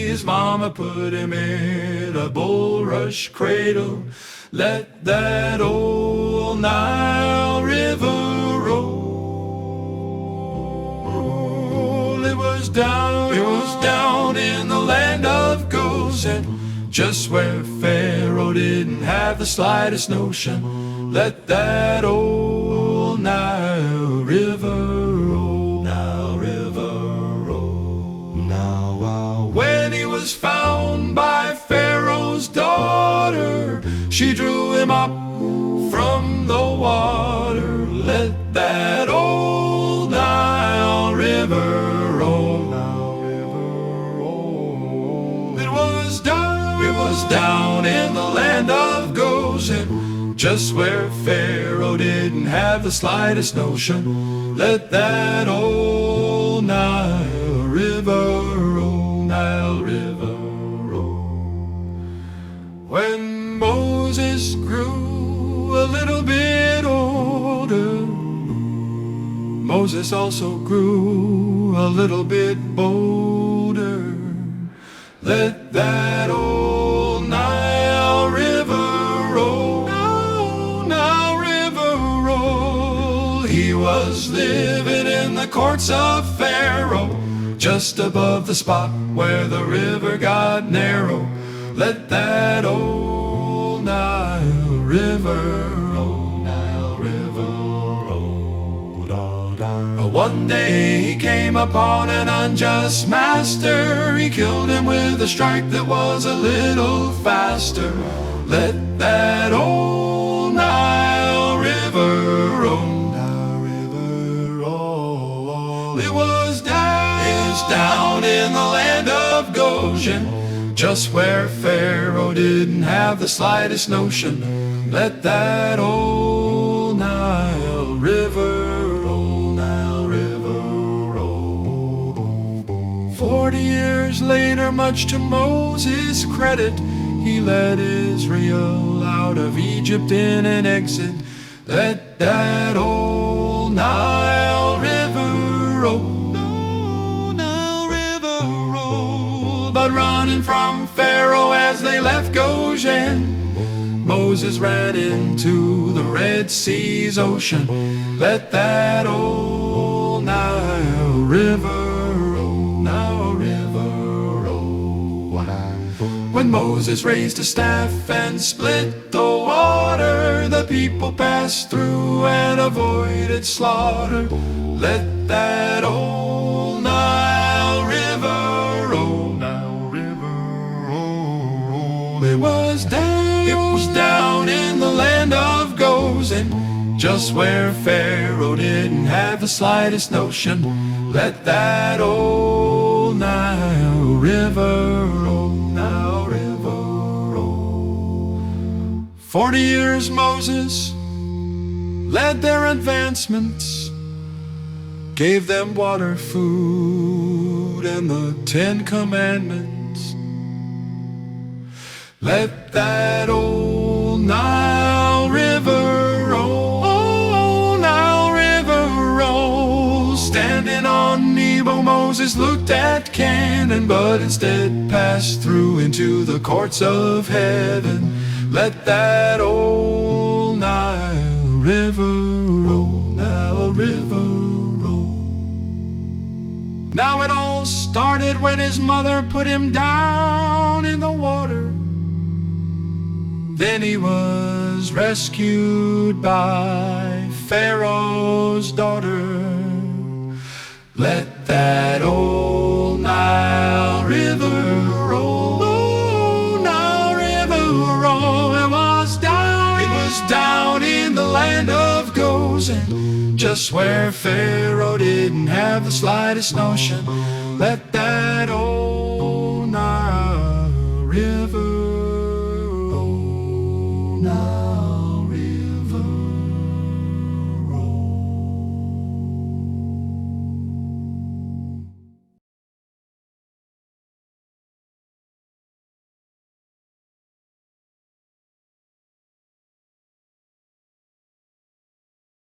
his mama put him in a bulrush cradle. Let that old Nile River roll. It was down in the land of Goshen, just where Pharaoh didn't have the slightest notion. Let that old Nile River roll, Nile River roll. Now, when he was found by Pharaoh's daughter, she drew him up from the water. Let that old Nile River roll, Nile River roll. It was down in the land of Goshen, just where Pharaoh didn't have the slightest notion. Let that old Nile River roll, Nile River roll. When Moses grew a little bit older, Moses also grew a little bit bolder. Let that old Nile River roll, Nile River roll. He was living in the courts of Pharaoh, just above the spot where the river got narrow. Let that old Nile River roll, Nile River roll. One day he came upon an unjust master. He killed him with a strike that was a little faster. Let that old Nile River roll, Nile River roll. It was down in the land of Goshen, just where Pharaoh didn't have the slightest notion. Let that old Nile River roll, Nile River roll. 40 years later, much to Moses' credit, he led Israel out of Egypt in an exit. Let that old Nile River roll, Nile River roll. But running from Pharaoh as they left Goshen, Moses ran into the Red Sea's ocean. Let that old Nile River roll, Nile River roll. When Moses raised a staff and split the water, the people passed through and avoided slaughter. Let that old Nile River roll, Nile River roll. It was down in the land of Goshen, just where Pharaoh didn't have the slightest notion. Let that old Nile River roll, Nile River roll. 40 years Moses led their advancements, gave them water, food, and the 10 Commandments. Let that old Nile River roll, oh, Nile River roll. Standing on Nebo, Moses looked at Canaan, but instead passed through into the courts of heaven. Let that old Nile River roll, Nile River roll. Now it all started when his mother put him down in the water. Then he was rescued by Pharaoh's daughter. Let that old Nile River roll, oh, Nile River roll. It was down in the land of Goshen, just where Pharaoh didn't have the slightest notion. Let that old Nile River roll, Nile